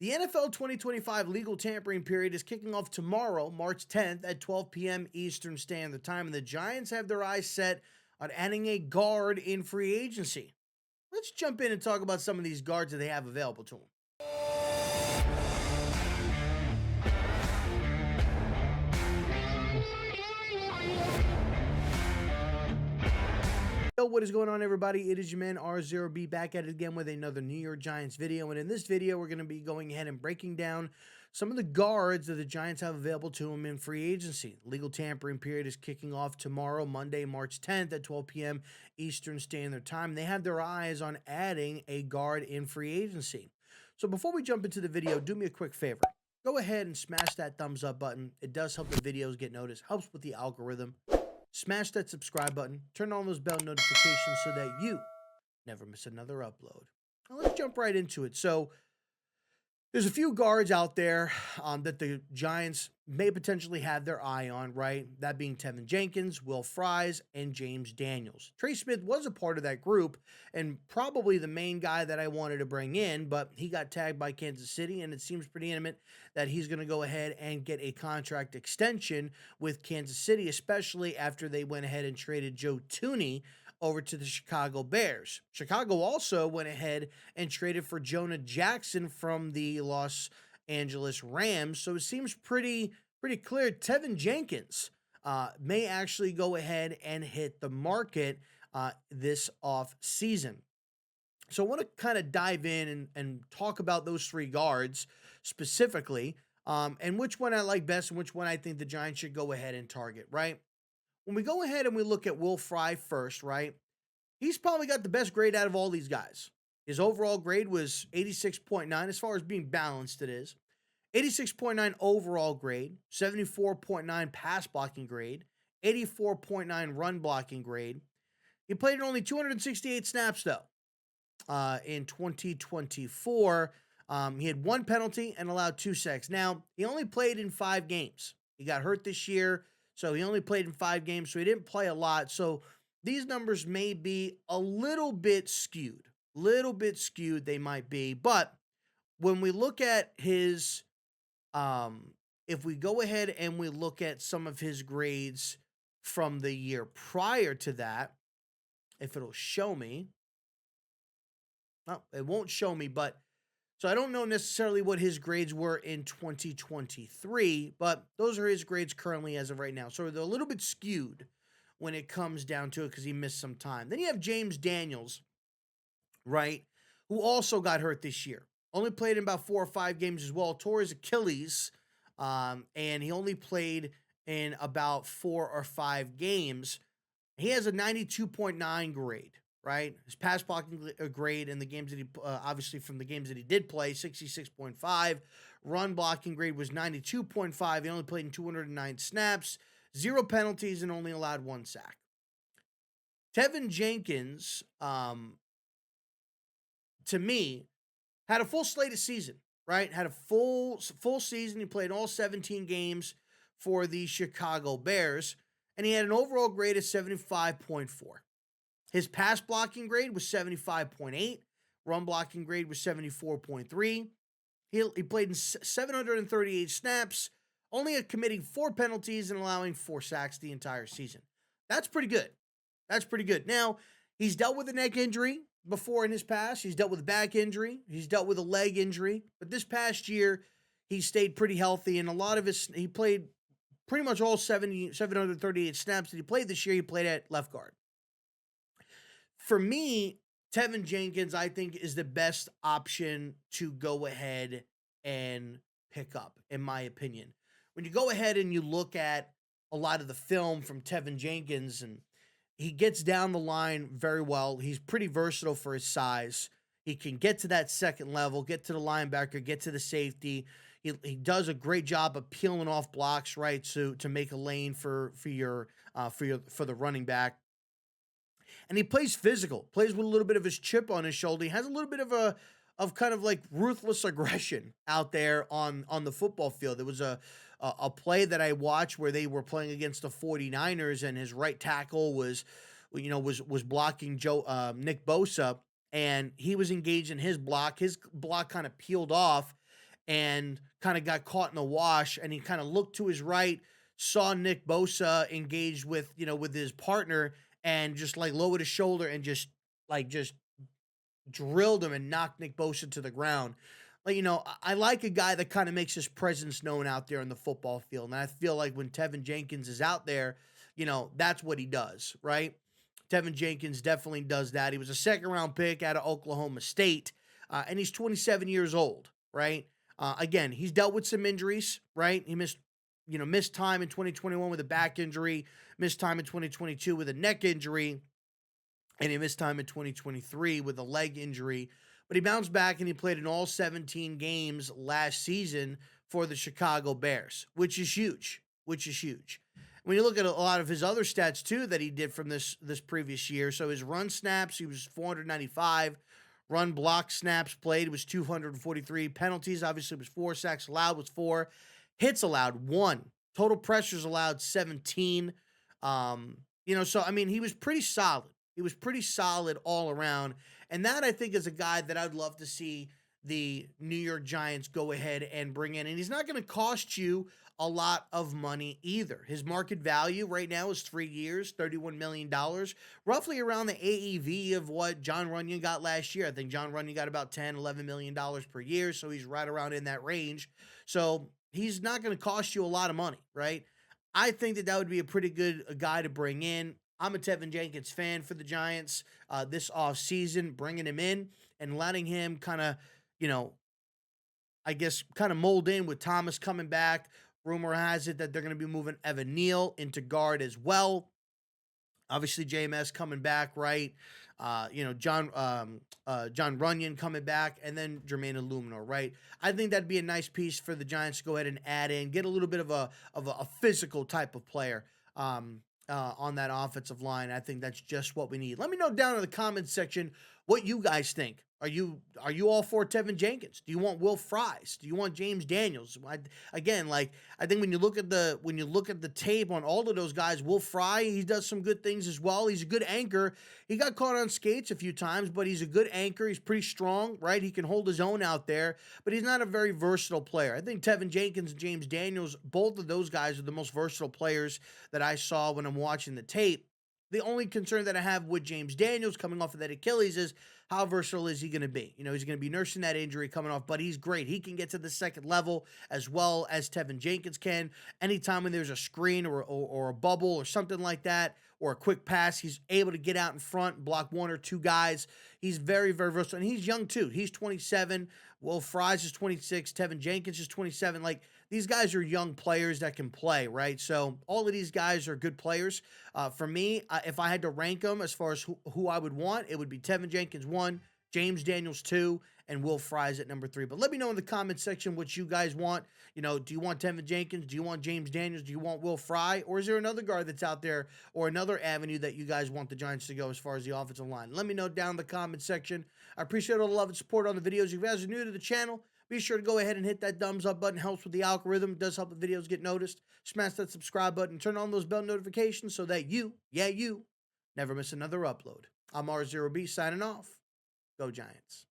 The NFL 2025 legal tampering period is kicking off tomorrow, March 10th at 12 p.m. Eastern Standard Time, and the Giants have their eyes set on adding a guard in free agency. Let's jump in and talk about some of these guards that they have available to them. Yo, what is going on, everybody? It is your man R0B back at it again with another New York Giants video. And in this video, we're going to be going ahead and breaking down some of the guards that the Giants have available to them in free agency. Legal tampering period is kicking off tomorrow, Monday, March 10th at 12 p.m. Eastern Standard Time. They have their eyes on adding a guard in free agency. So before we jump into the video, do me a quick favor. Go ahead and smash that thumbs up button. It does help the videos get noticed, helps with the algorithm. Smash that subscribe button, turn on those bell notifications so that you never miss another upload. Now let's jump right into it. So there's a few guards out there that the Giants may potentially have their eye on, right? That being Tevin Jenkins, Will Fries, and James Daniels. Trey Smith was a part of that group and probably the main guy that I wanted to bring in, but he got tagged by Kansas City, and it seems pretty intimate that he's going to go ahead and get a contract extension with Kansas City, especially after they went ahead and traded Joe Thuney over to the Chicago Bears. Chicago also went ahead and traded for Jonah Jackson from the Los Angeles Rams. So it seems pretty clear Tevin Jenkins may actually go ahead and hit the market this off season. So I want to kind of dive in and talk about those three guards specifically, and which one I like best and which one I think the Giants should go ahead and target, right? When we go ahead and we look at Will Fry first, right? He's probably got the best grade out of all these guys. His overall grade was 86.9. As far as being balanced, it is 86.9 overall grade, 74.9 pass blocking grade, 84.9 run blocking grade. He played in only 268 snaps, though, in 2024. He had one penalty and allowed 2 sacks. Now, he only played in 5 games. He got hurt this year, so he only played in 5 games, so he didn't play a lot. So these numbers may be a little bit skewed. They might be. But when we look at his, if we go ahead and we look at some of his grades from the year prior to that, if it'll show me. No, it won't show me, but so I don't know necessarily what his grades were in 2023, but those are his grades currently as of right now. So they're a little bit skewed when it comes down to it because he missed some time. Then you have James Daniels, right, who also got hurt this year. Only played in about 4 or 5 games as well. Tore his Achilles, and he only played in about 4 or 5 games. He has a 92.9 grade. Right, his pass blocking grade in the games that he obviously from the games that he did play, 66.5. Run blocking grade was 92.5. He only played in 209 snaps, 0 penalties, and only allowed 1 sack. Tevin Jenkins, to me, had a full slate of season. Right, had a full season. He played all 17 games for the Chicago Bears, and he had an overall grade of 75.4. His pass blocking grade was 75.8. Run blocking grade was 74.3. He played in 738 snaps, only committing 4 penalties and allowing 4 sacks the entire season. That's pretty good. Now, he's dealt with a neck injury before in his past. He's dealt with a back injury. He's dealt with a leg injury. But this past year, he stayed pretty healthy, and a lot of he played pretty much all 738 snaps that he played this year. He played at left guard. For me, Tevin Jenkins, I think, is the best option to go ahead and pick up, in my opinion. When you go ahead and you look at a lot of the film from Tevin Jenkins, and he gets down the line very well. He's pretty versatile for his size. He can get to that second level, get to the linebacker, get to the safety. He does a great job of peeling off blocks, right, to make a lane for the running back. And he plays physical, plays with a little bit of his chip on his shoulder. He has a little bit of kind of like ruthless aggression out there on the football field. There was a play that I watched where they were playing against the 49ers, and his right tackle was blocking Nick Bosa, and he was engaged in his block. His block kind of peeled off, and kind of got caught in the wash, and he kind of looked to his right, saw Nick Bosa engaged with, with his partner, and just like lowered his shoulder and just drilled him and knocked Nick Bosa to the ground. Like, I like a guy that kind of makes his presence known out there in the football field. And I feel like when Tevin Jenkins is out there, that's what he does, right? Tevin Jenkins definitely does that. He was a second round pick out of Oklahoma State, and he's 27 years old, right? Again, he's dealt with some injuries, right? He missed time in 2021 with a back injury, missed time in 2022 with a neck injury, and he missed time in 2023 with a leg injury. But he bounced back and he played in all 17 games last season for the Chicago Bears, which is huge, which is huge. When you look at a lot of his other stats too that he did from this previous year, so his run snaps, he was 495, run block snaps played was 243, penalties obviously was 4, sacks allowed was 4, hits allowed 1, total pressures allowed 17. So I mean, he was pretty solid. He was pretty solid all around. And that I think is a guy that I'd love to see the New York Giants go ahead and bring in. And he's not going to cost you a lot of money either. His market value right now is 3 years, $31 million, roughly around the AEV of what John Runyon got last year. I think John Runyon got about $10, $11 million per year. So he's right around in that range. So he's not going to cost you a lot of money, right? I think that would be a pretty good guy to bring in. I'm a Tevin Jenkins fan for the Giants this offseason, bringing him in and letting him kind of, you know, I guess kind of mold in with Thomas coming back. Rumor has it that they're going to be moving Evan Neal into guard as well. Obviously, JMS coming back, right? John Runyon coming back, and then Jermaine Illuminor, right? I think that'd be a nice piece for the Giants to go ahead and add in, get a little bit of a physical type of player on that offensive line. I think that's just what we need. Let me know down in the comments section what you guys think. Are you all for Tevin Jenkins? Do you want Will Fries? Do you want James Daniels? I think when you look at the tape on all of those guys, Will Fry, he does some good things as well. He's a good anchor. He got caught on skates a few times, but he's a good anchor. He's pretty strong, right? He can hold his own out there, but he's not a very versatile player. I think Tevin Jenkins and James Daniels, both of those guys are the most versatile players that I saw when I'm watching the tape. The only concern that I have with James Daniels coming off of that Achilles is how versatile is he going to be? He's going to be nursing that injury coming off, but he's great. He can get to the second level as well as Tevin Jenkins can. Anytime when there's a screen or a bubble or something like that, or a quick pass, he's able to get out in front and block 1 or 2 guys. He's very, very versatile. And he's young too. He's 27. Will Fries is 26. Tevin Jenkins is 27. Like, these guys are young players that can play, right? So all of these guys are good players. For me, if I had to rank them as far as who I would want, it would be Tevin Jenkins 1, James Daniels 2, and Will Fries at number 3. But let me know in the comment section what you guys want. Do you want Tevin Jenkins? Do you want James Daniels? Do you want Will Fry? Or is there another guard that's out there or another avenue that you guys want the Giants to go as far as the offensive line? Let me know down in the comment section. I appreciate all the love and support on the videos. If you guys are new to the channel, be sure to go ahead and hit that thumbs up button. Helps with the algorithm. It does help the videos get noticed. Smash that subscribe button. Turn on those bell notifications so that you never miss another upload. I'm R0B signing off. Go Giants.